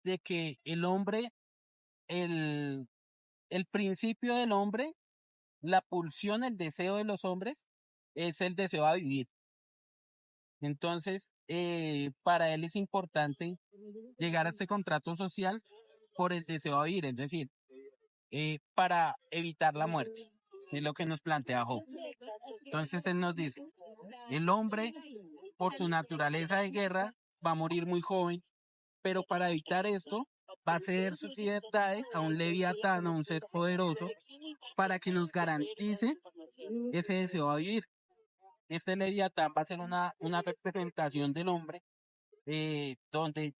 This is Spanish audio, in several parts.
de que el hombre, el, el principio del hombre, la pulsión, el deseo de los hombres, es el deseo a vivir. Entonces, para él es importante llegar a este contrato social por el deseo a vivir, es decir, para evitar la muerte. Es lo que nos plantea Hobbes. Entonces él nos dice, el hombre, por su naturaleza de guerra, va a morir muy joven, pero para evitar esto, va a ceder sus libertades a un leviatán, a un ser poderoso, para que nos garantice ese deseo a vivir. Este leviatán va a ser una representación del hombre, donde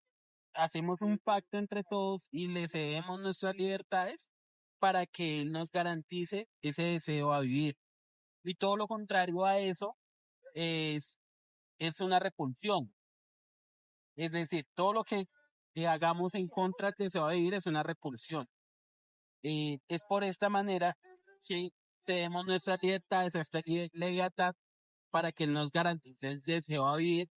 hacemos un pacto entre todos y le cedemos nuestras libertades para que él nos garantice ese deseo a vivir. Y todo lo contrario a eso es, es una repulsión. Es decir, todo lo que hagamos en contra del deseo a vivir es una repulsión. Es por esta manera que cedemos nuestras libertades a esta leviatán para que él nos garantice el deseo a vivir,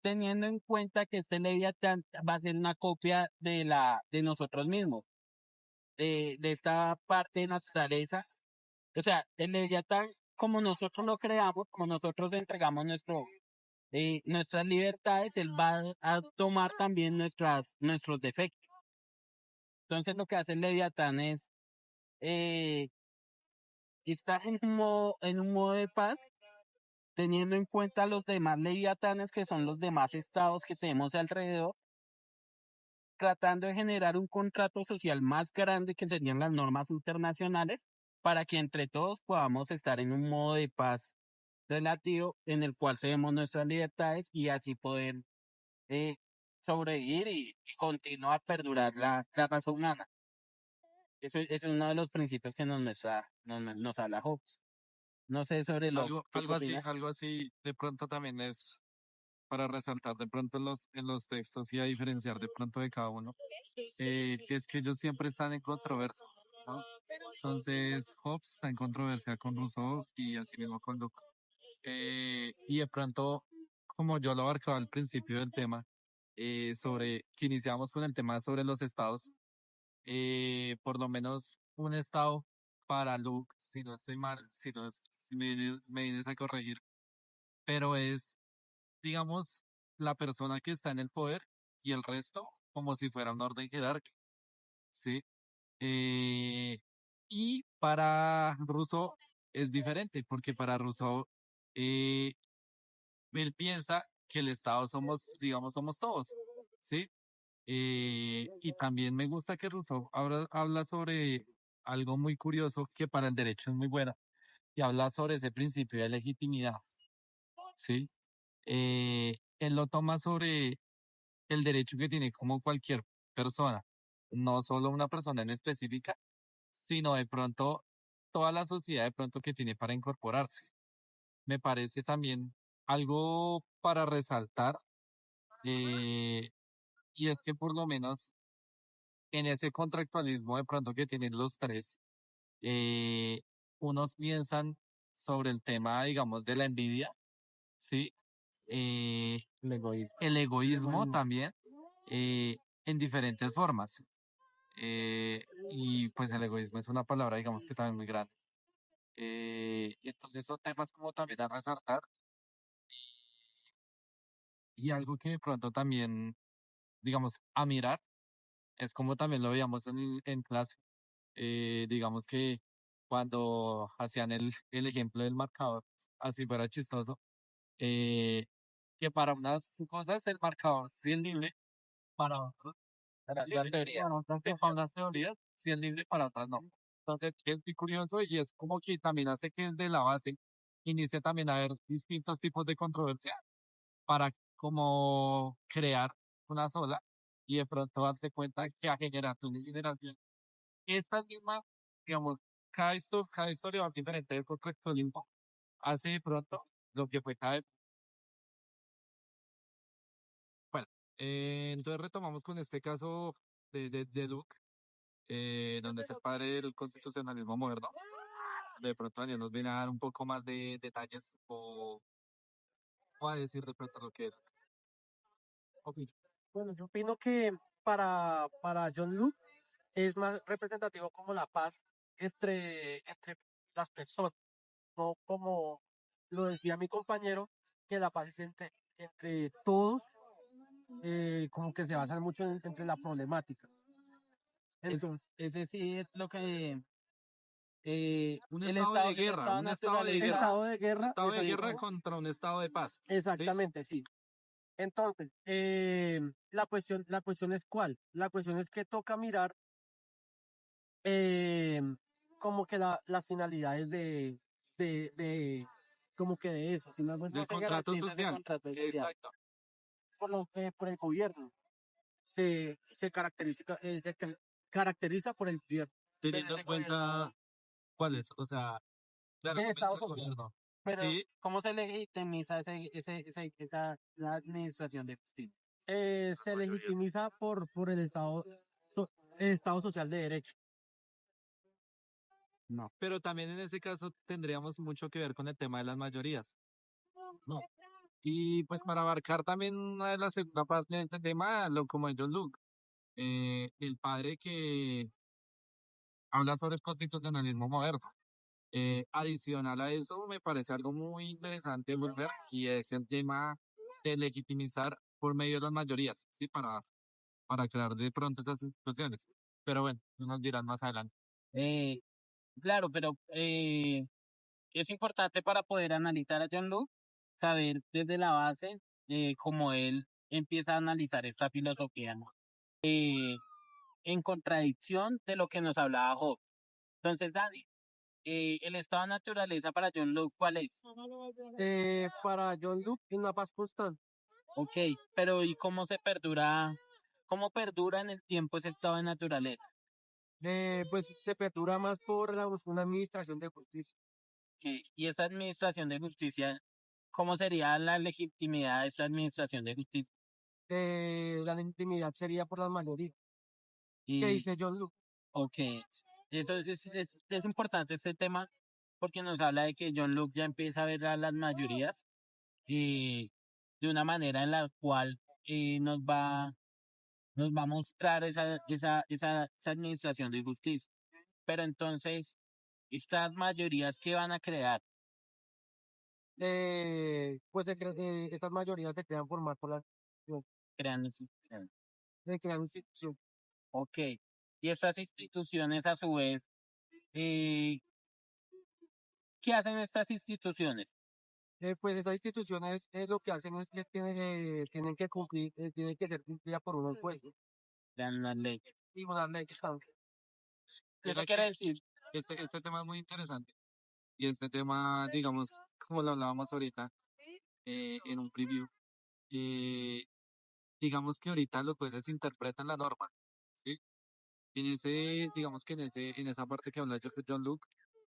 teniendo en cuenta que este Leviatán va a ser una copia de nosotros mismos, de esta parte de naturaleza. O sea, el Leviatán, como nosotros lo creamos, como nosotros le entregamos nuestras libertades, él va a tomar también nuestros defectos. Entonces lo que hace el Leviatán es eh, estar en un modo de paz, teniendo en cuenta los demás leviatanes que son los demás estados que tenemos alrededor, tratando de generar un contrato social más grande que serían las normas internacionales para que entre todos podamos estar en un modo de paz relativo en el cual cedemos nuestras libertades y así poder eh, sobrevivir y continuar a perdurar la raza humana. Eso es uno de los principios que nos habla Hobbes. No sé sobre ¿tú qué opinas? Algo así de pronto también es para resaltar de pronto en los textos y a diferenciar de pronto de cada uno, que es que ellos siempre están en controversia, ¿no? Entonces, Hobbes está en controversia con Rousseau y así mismo con Locke. Y de pronto, como yo lo abarcaba al principio del tema, sobre que iniciamos con el tema sobre los estados, por lo menos un estado para Luke, si no estoy mal, si me vienes a corregir, pero es, digamos, la persona que está en el poder y el resto como si fuera un orden jerárquico, ¿sí? Eh, y para Rousseau es diferente, porque para Rousseau, eh, él piensa que el Estado somos, digamos, somos todos, ¿sí? Y también me gusta que Rousseau habla sobre algo muy curioso que para el derecho es muy bueno, y habla sobre ese principio de legitimidad, ¿sí? Él lo toma sobre el derecho que tiene como cualquier persona, no solo una persona en específica, sino de pronto toda la sociedad de pronto que tiene para incorporarse. Me parece también algo para resaltar, eh, y es que por lo menos en ese contractualismo de pronto que tienen los tres, eh, unos piensan sobre el tema, digamos, de la envidia, ¿sí? El egoísmo también, eh, en diferentes formas. Y pues el egoísmo es una palabra, digamos, que también muy grande. Entonces son temas como también a resaltar y algo que de pronto también, digamos, a mirar, es como también lo veíamos en clase. Digamos que cuando hacían el ejemplo del marcador, así fuera chistoso, eh, que para unas cosas el marcador sí es libre, para otros, para otras que para unas teorías sí es libre, para otras no. Entonces es muy curioso y es como que también hace que desde la base inicie también a haber distintos tipos de controversia para como crear una sola y de pronto darse cuenta que a generación y generación esta misma, digamos, cada historia va diferente del contextualismo hace de pronto lo que fue cada. Bueno, entonces retomamos con este caso de Luke, donde es el padre del constitucionalismo moderno. De pronto Daniel nos viene a dar un poco más de detalles o a decir de pronto lo que era. Ok. Bueno, yo opino que para John Luke es más representativo como la paz entre las personas, no como lo decía mi compañero, que la paz es entre todos, como que se basan mucho entre la problemática. Entonces, Es decir, lo que Un el estado de el guerra, estado un estado de naturaleza, guerra, estado de un guerra, estado de guerra contra un estado de paz, ¿sí? exactamente, sí. Entonces, la cuestión es cuál. La cuestión es que toca mirar eh, como que las finalidades como que de eso, si me hago Del ¿cómo se contrato garantiza ese social. contrato social? Exacto. por lo que por el gobierno. Se caracteriza por el gobierno. Teniendo en cuenta cuáles, o sea, claro, El Estado el social. gobierno. Pero, Sí, ¿cómo se legitimiza la administración de justicia? Se legitimiza por el Estado social de derecho. No. pero también en ese caso tendríamos mucho que ver con el tema de las mayorías. No. Y pues para abarcar también una de las segunda parte de este tema, lo como John Luke, el padre que habla sobre el constitucionalismo moderno. Adicional a eso, me parece algo muy interesante volver y es el tema de legitimizar por medio de las mayorías, ¿sí? Para crear de pronto esas instituciones. Pero bueno, nos dirán más adelante. Eh, claro, pero es importante para poder analizar a John Locke, saber desde la base cómo él empieza a analizar esta filosofía, ¿no? En contradicción de lo que nos hablaba Job. Entonces, Dani, el estado de naturaleza para John Locke, ¿cuál es? Para John Luke es una paz constante. Ok, pero ¿y cómo perdura en el tiempo ese estado de naturaleza? Pues se perdura más por una administración de justicia. Ok, y esa administración de justicia, ¿cómo sería la legitimidad de esta administración de justicia? La legitimidad sería por las mayorías. ¿Qué Y, dice John Luke? ok, eso es importante este tema porque nos habla de que John Luke ya empieza a ver a las mayorías de una manera en la cual nos va a mostrar esa administración de justicia. Pero entonces, estas mayorías que van a crear, Pues estas mayorías se crean por más por la crean instituciones. se crean instituciones. Ok. Y estas instituciones a su vez, eh, ¿qué hacen estas instituciones? Pues esas instituciones lo que hacen es que tienen que cumplir, tienen que ser cumplidas por unos jueces Crean las leyes. y unas leyes también. Eso Mira quiere que decir, este tema es muy interesante. Y este tema, digamos, como lo hablábamos ahorita, en un preview, eh, digamos que ahorita los jueces interpretan la norma, ¿sí? Digamos que en esa parte que habla John Luke,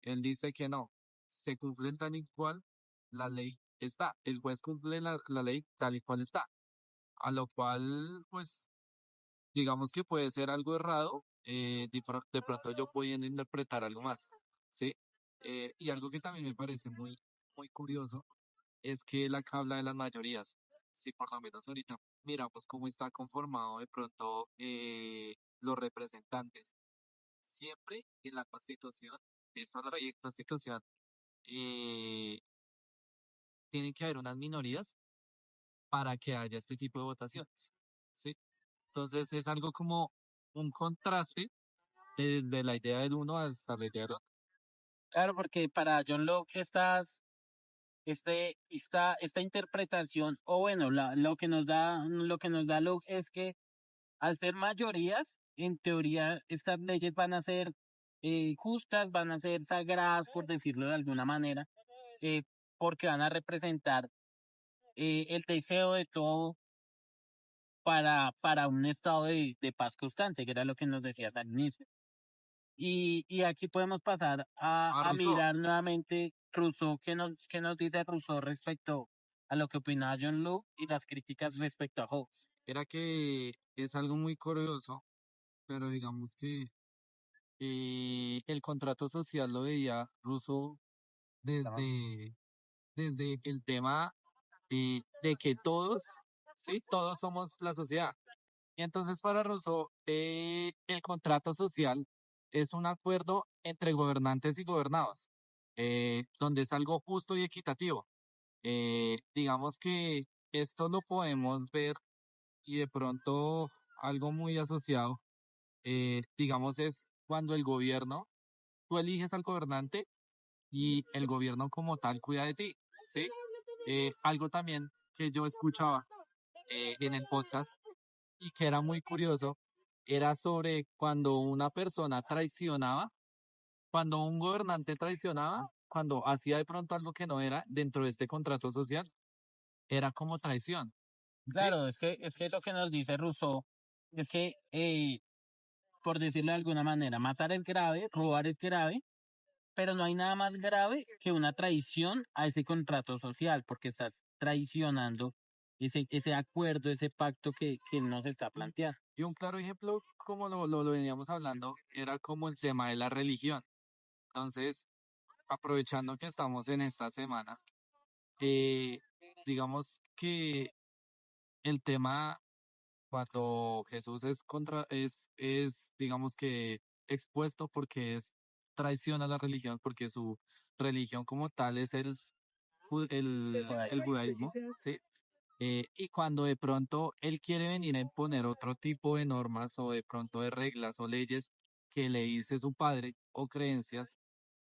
él dice que no, se cumplen tal y cual la ley está, el juez cumple la ley tal y cual está, a lo cual, pues, digamos que puede ser algo errado, de pronto yo pudiendo interpretar algo más, ¿sí? Y algo que también me parece muy curioso es que él acá habla de las mayorías, si por lo menos ahorita miramos cómo está conformado de pronto los representantes siempre en la Constitución, eso lo hay Constitución, eh, tienen que haber unas minorías para que haya este tipo de votaciones, ¿sí? Entonces es algo como un contraste de la idea del uno hasta la idea del otro. claro, porque para John Locke esta interpretación, o bueno, lo que nos da Locke es que al ser mayorías, en teoría, estas leyes van a ser justas, van a ser sagradas, por decirlo de alguna manera, eh, porque van a representar el deseo de todo para un estado de paz constante, que era lo que nos decías al inicio. Y aquí podemos pasar A a Rousseau, mirar nuevamente Rousseau, qué nos dice Rousseau respecto a lo que opinaba John Locke y las críticas respecto a Hobbes. era que es algo muy curioso, pero digamos que el contrato social lo veía Rousseau desde, desde el tema de que todos, sí, todos somos la sociedad. Y entonces para Rousseau, el contrato social es un acuerdo entre gobernantes y gobernados, donde es algo justo y equitativo. Digamos que esto lo podemos ver y de pronto algo muy asociado, digamos, es cuando el gobierno, tú eliges al gobernante y el gobierno como tal cuida de ti, ¿sí? Algo también que yo escuchaba en el podcast y que era muy curioso, era sobre cuando una persona traicionaba, cuando un gobernante traicionaba, cuando hacía de pronto algo que no era dentro de este contrato social, era como traición, ¿sí? Claro, es que lo que nos dice Rousseau es que, por decirlo de alguna manera, matar es grave, robar es grave, pero no hay nada más grave que una traición a ese contrato social, porque estás traicionando ese acuerdo, ese pacto que él nos está planteando. Y un claro ejemplo, como lo veníamos hablando, era como el tema de la religión. Entonces, aprovechando que estamos en esta semana, eh, digamos que el tema cuando Jesús es digamos que expuesto porque es traición a la religión, porque su religión como tal es el judaísmo, ¿sí? Y cuando de pronto él quiere venir a imponer otro tipo de normas o de pronto de reglas o leyes que le dice su padre o creencias,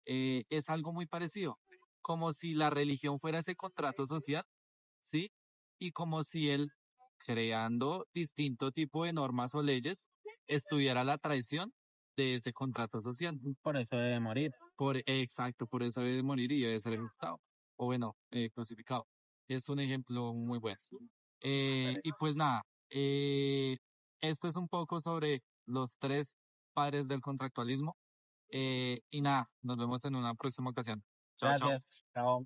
es algo muy parecido, como si la religión fuera ese contrato social, ¿sí? Y como si él, creando distinto tipo de normas o leyes, estuviera la traición de ese contrato social. Por eso debe morir. Exacto, por eso debe morir y debe ser ejecutado, o bueno, crucificado. Es un ejemplo muy bueno. Y pues nada, esto es un poco sobre los tres padres del contractualismo. Y nada, nos vemos en una próxima ocasión. Chao, chao. Gracias. Chao.